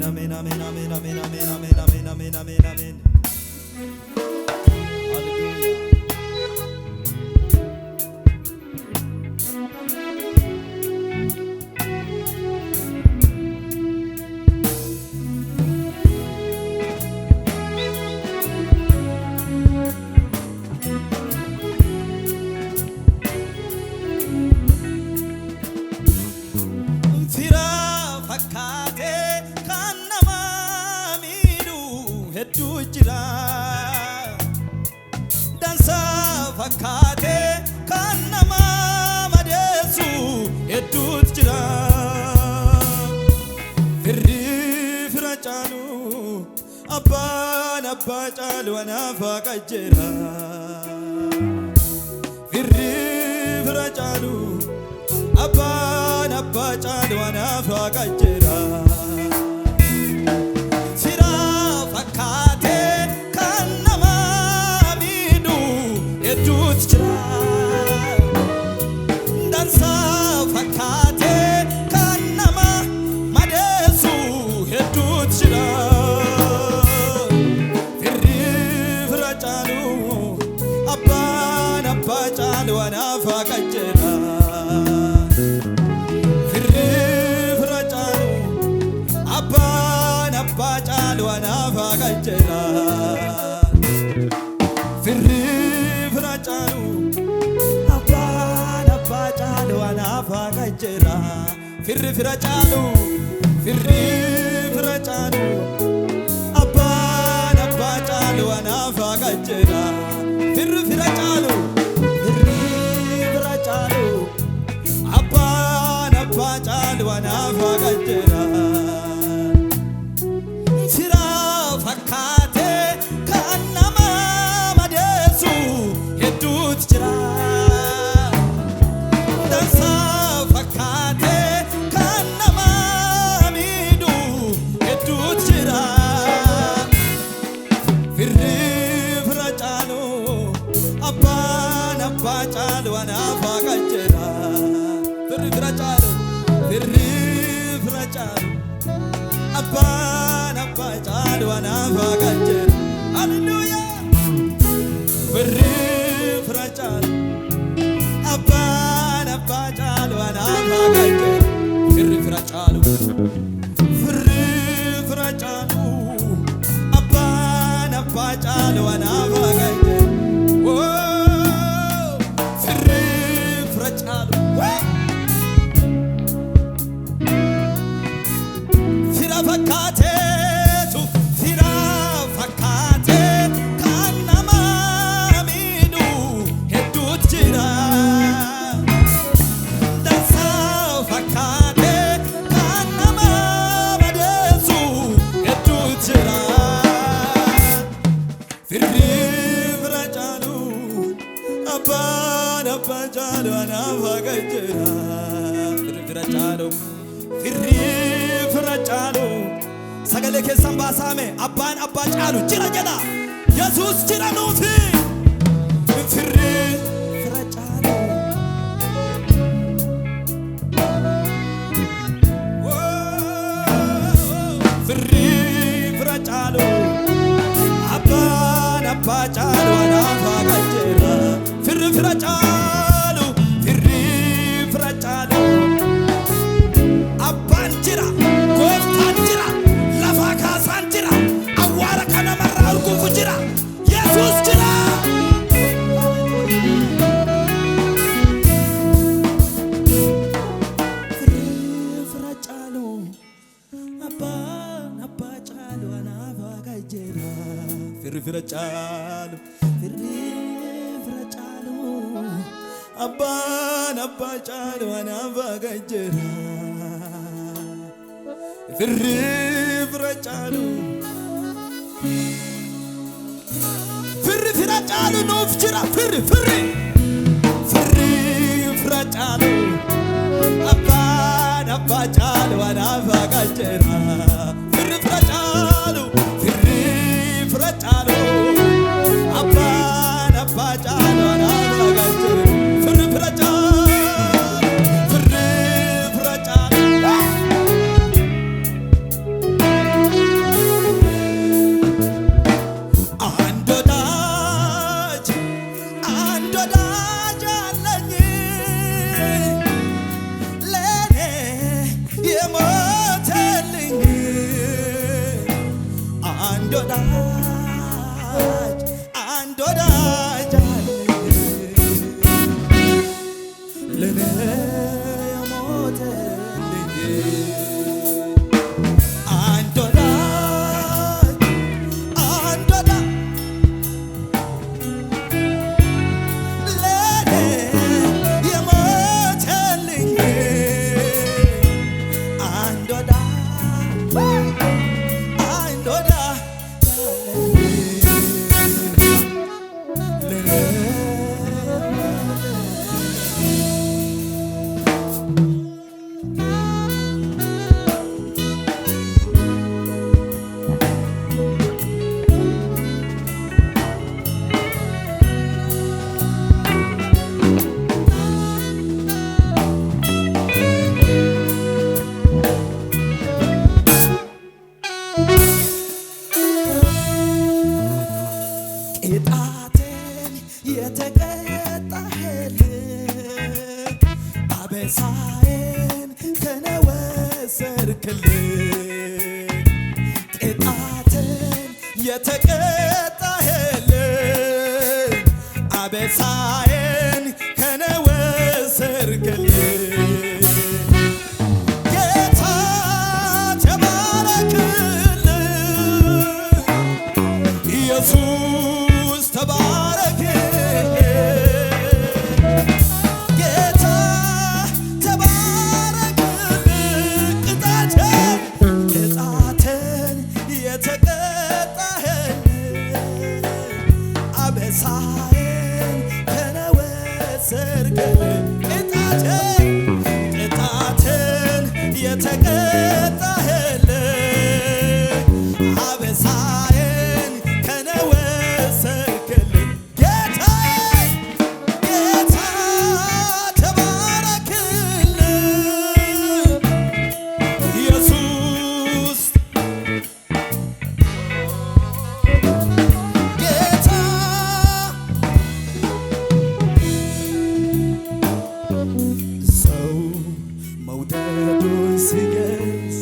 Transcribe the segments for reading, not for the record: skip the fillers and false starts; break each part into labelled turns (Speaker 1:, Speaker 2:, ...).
Speaker 1: amen, amen, amen, amen, amen, amen, amen, amen, amen, amen. Hallelujah. Hedduu jira dansa fakkaate kan nama madeessu hedduu jira firri fira caalu abbaan abbaa caalu anaaf haqa jira firri fira caalu abbaan abbaa caalu anaaf haqa jira firri fira caalu abbaan abbaa caalu anaaf haqa jira firri fira caalu abbaan abbaa caalu anaaf haqa jira firri fira caalu abbaan abbaa caalu anaaf haqa jira Hallelujah. Firri fira caalu abbaan abbaa caalu anaaf haqa jira firri fira caalu abbaan abbaa caalu anaaf haqa jira firri fira caalu fira fakkaate sagale keessan baasame abbaan abbaa caalu jira jedha Yesuus jira nuufi firri fira caalu firri fira caalu abbaan abbaa caalu anaaf haqa jira firri fira caalu abbaan jira gooftaan jira lafa kaasaan jira awwaara kana marraa arguufu jira Yesuus jira firri fira caalu abbaan abbaa caalu anaaf haqa jira firri fira caalu abbaan abbaa caalu anaaf haqa jira firri fira caalu nuuf jira firri fira caalu abbaan abbaa caalu anaaf haqa jira firri fira caalu abbaan abbaa caalu anaaf haqa jira አንድ ወዳጅ ለኔ የሞተልኝ አንድ ወዳጅ ለኔ የሞተልኝ አንድ ቅጣቴን የተቀጣህልኝ አበሳዬን ከኔ ወሰድክልኝ ቅጣቴን የተቀጣህልኝ አበሳዬን ከኔ ወሰድክልኝ ጌታ ተባረክልኝ ኢየሱስ ተባረክ ጌታ ተባረክ ቅጣቴን የተቀጣህልኝ አበሳዬን ከኔ ወሰድክልኝ ቅጣቴን የተቀጣህልኝ አበሳዬን ከኔ ወሰድክልኝ ጌታ ተባረክልኝ ኢየሱስ ጌታ ሰው መውደዱን ሲገልጽ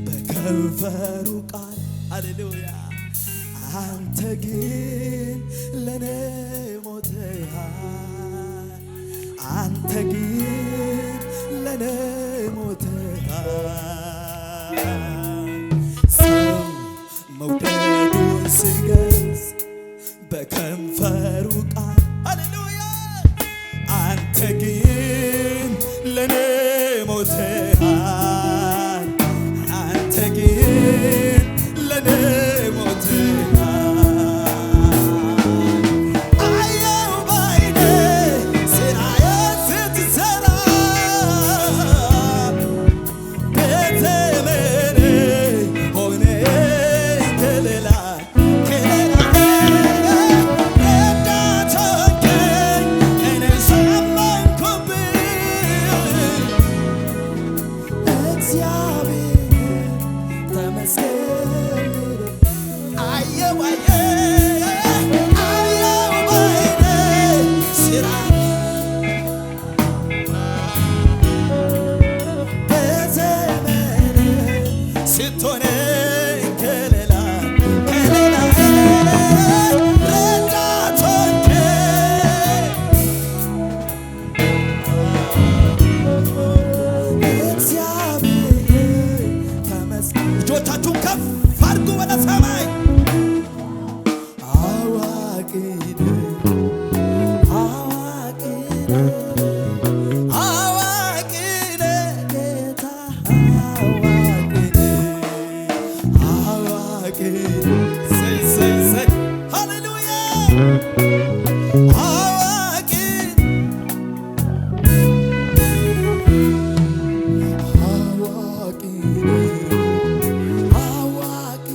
Speaker 1: በከንፈሩ ቃል ሃሌሉያ አንተ ግን ለኔ ሞተሃል አንተ ግን ለኔ ሞተሃል ሰው መውደዱን ሲገልጽ በከንፈሩ ቃል ሃሌሉያ አንተ ግን ለኔ ሞተሃል አንተ ግን ለኔ እጆቻችሁን ከፍ አድርጉ ወደ ሰማይ አዋቂ ጌታ አዋቂ ሰይ ሃሌሉያ አዋቂ አዋቂ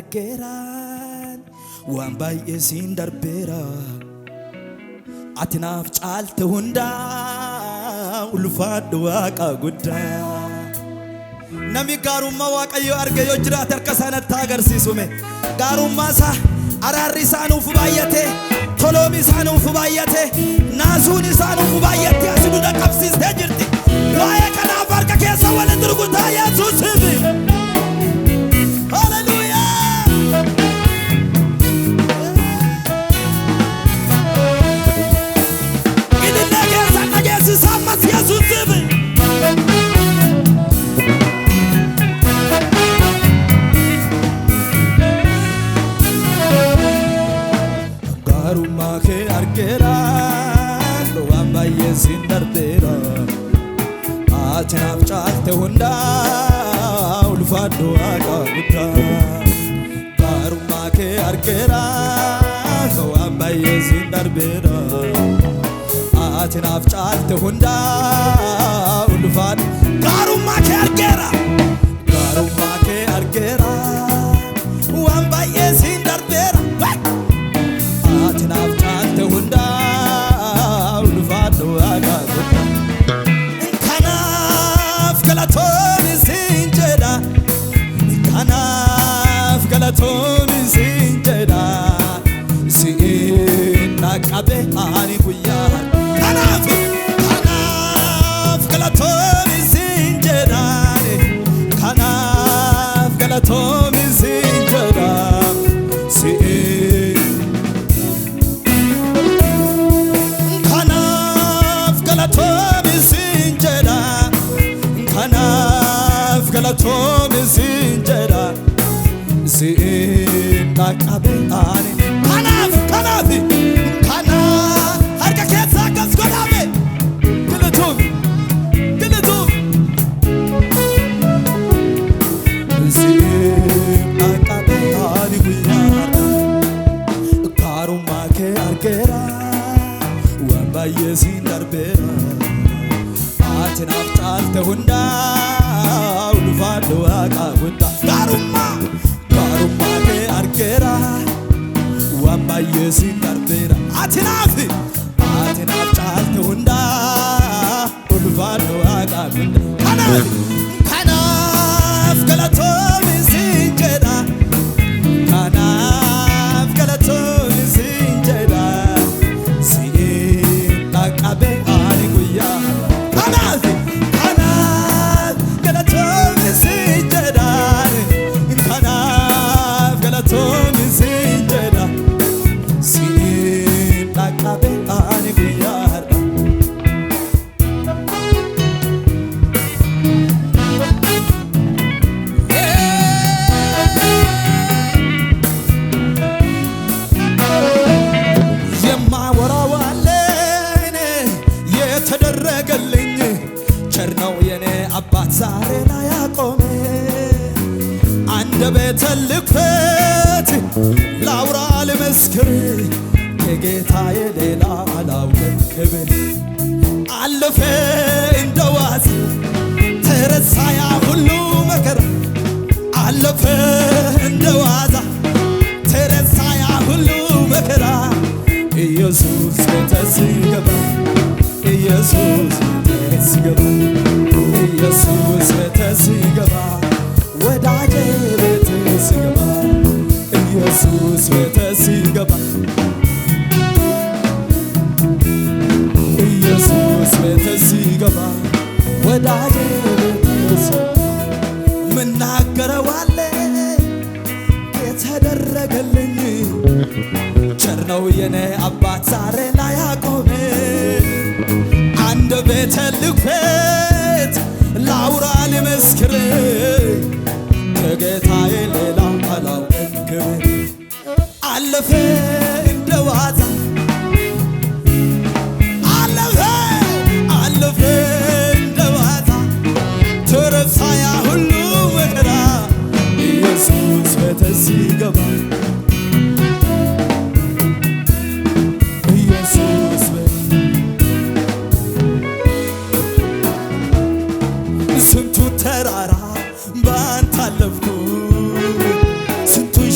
Speaker 1: argeeraan waan baay'ee siin darbeera ati naaf caalte hundaa ulfaadhu waaqa guddaa nami gaarummaa waaqayyo arge yoo jiraate harka isaatti agarsiisume gaarummaa isaa araarri isaa nuuf baay'ate toloomi isaa nuuf baay'ate naasuun isaa nuuf baay'ate asi dura qabsiistee jirti waa'ee kanaaf harka keessa walitti rukutaa Yesuusiif gaarummaa kee argeeraan waan baay'ee siin darbeera ati naaf caalte hundaa ulfaadhu waaqa guddaa gaarummaa kee argeeraan waan baay'ee siin darbeera ati naaf caalte hundaa ulfaadhu gaarummaa kee argeera gaarummaa kee argeera waan baay'ee siin darbeera ati naaf caalte hundaa ulfaadhu waaqa guddaa kanaaf galatoomii siin jedha kanaaf galatoomii siin jedha siin naqabe ani guyyaa kanaaf galatoomii siin jedha kanaaf galatoomii siin jedha siin kanaaf galatoomii siin jedha kanaaf galatoomii siin jedha siin naqabe ani kanaaf harka keessaa akkas godhame galatuuf siin naqabe ani guyyaa gaarummaa kee argeera waan baay'ee siin darbeera ati naaf caalte hundaa ulfaadhu waaqa guddaa gaarummaa kee argeera waan baay'ee siin darbeera ati naaf caalte hundaa ulfaadhu waaqa guddaa kanaaf galatoomii siin jedha kanaaf galatoomii siin jedha siin naqabe ani guyyaa kanaaf galatoomii siin jedha kanaaf galatoomii siin jedha siin naqabe ani guyyaa የተደረገልኝ ቸር ነው የኔ አባት ዛሬ ላይ ያቆመ አንደበቴ ልክፈት ላውራ ልመስክር ከጌታዬ ሌላ አላውቅም ክብር አለፈ እንደ ዋዛ ተረሳ ያ ሁሉ መከራ አለፈ እንደ ዋዛ ተረሳ ያ ሁሉ መከራ ኢየሱስ ቤተ ሲገባ ኢየሱስ ቤተ ሲገባ ኢየሱስ ቤተ ሲገባ ወዳጄ ቤተ ሲገባ ኢየሱስ ቤተ ሲገባ ኢየሱስ ቤተ ሲገባ ወዳጄ ቤተ ሲገባ ምናገረው አለ የተደረገልኝ ቸር ነው የኔ አባት ዛሬ ላይ ያቆመ አንደበቴ ልክፈት ላውራ ልመስክር ከጌታዬ ሌላ አላውቅም ክብር አለፈ እንደ ዋዛ አለፈ እንደ ዋዛ ተረሳ ያ ሁሉ መከራ ኢየሱስ ቤተ ሲገባ ስንቱን ተራራ ባንተ አለፍኩ ስንቱን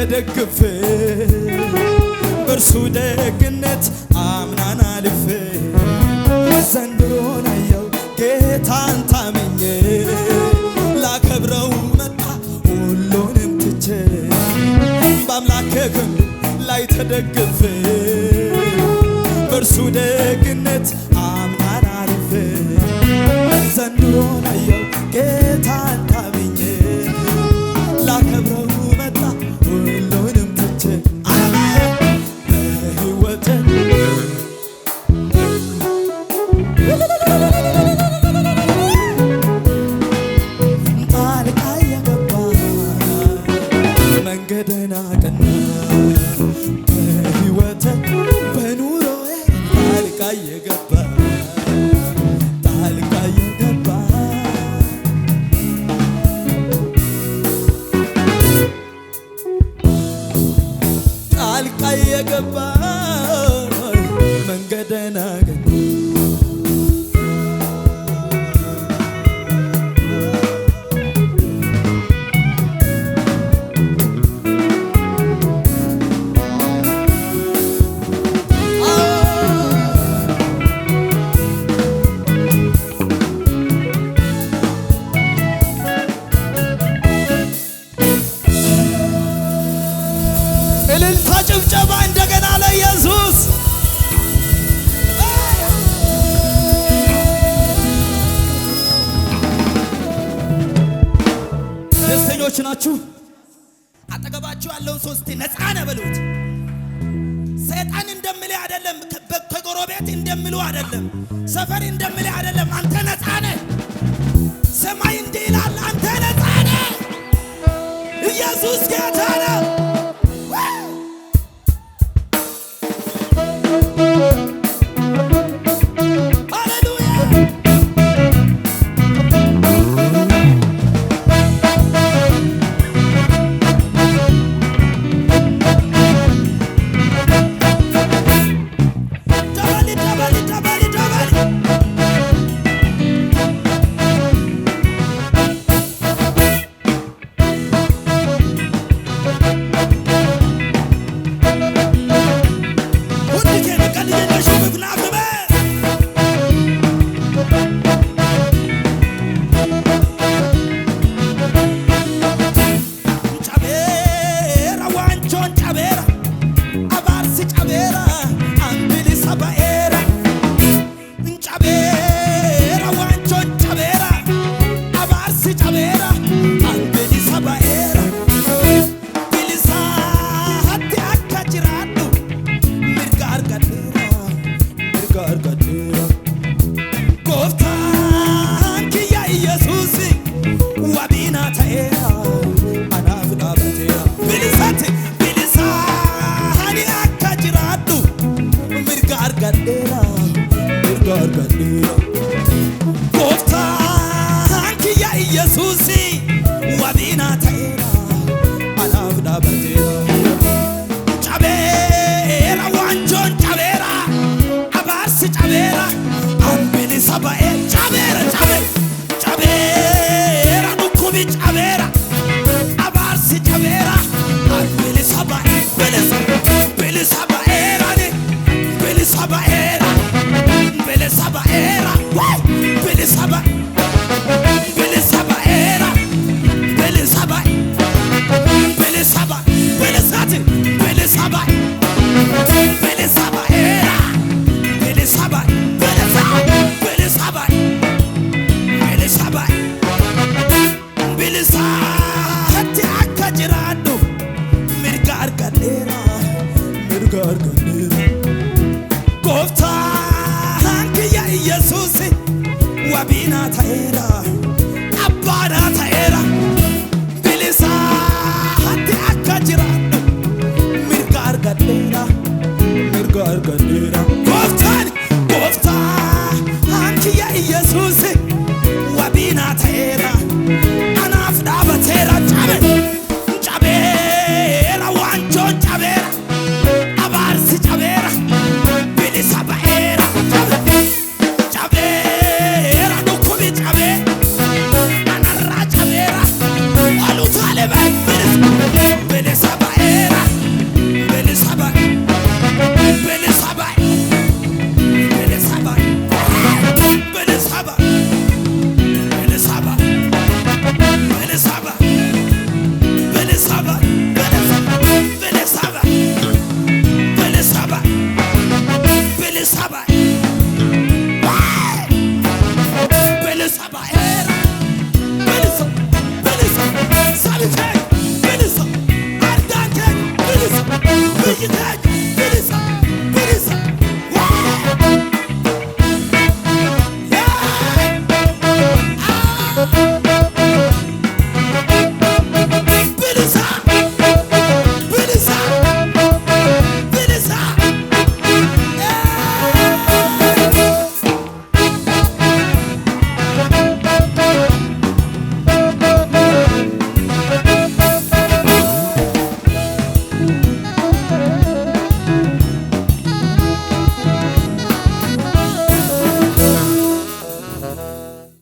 Speaker 1: ተደግፌ በእርሱ ደግነት አምናን አልፌ ዘንድሮን አየው ጌታን ታምኜ ላከብረው መጣ ሁሉንም ትቼ በአምላኬ ክንድ ላይ ተደግፌ በእርሱ ደግነት አምናን አልፌ ዘንድሮን አየው ጌታን ታምኜ ላከብረው መጣ ሁሉንም ትቼ በሕይወቴ ጣልቃ የገባ መንገድን አቀና በሕይወቴ በኑሮዬ ጣልቃ የገባ ጣልቃ የገባ ጣልቃ የገባ መንገድን አቀና እልልታ ጭብጨባ እንደገና ለኢየሱስ። ደስተኞች ናችሁ? አጠገባችሁ ያለውን ሶስት ነፃ ነህ በሉት። ሰይጣን እንደምልህ አይደለም፣ ከጎረቤት እንደምልህ አይደለም፣ ሰፈር እንደምልህ አይደለም። አንተ ነፃ ነህ። ሰማይ እንዲህ ይላል፣ አንተ ነፃ ነህ። ኢየሱስ ጌታ ነው። Gooftaan kiyya Iyesuus wabii naa ta'eera.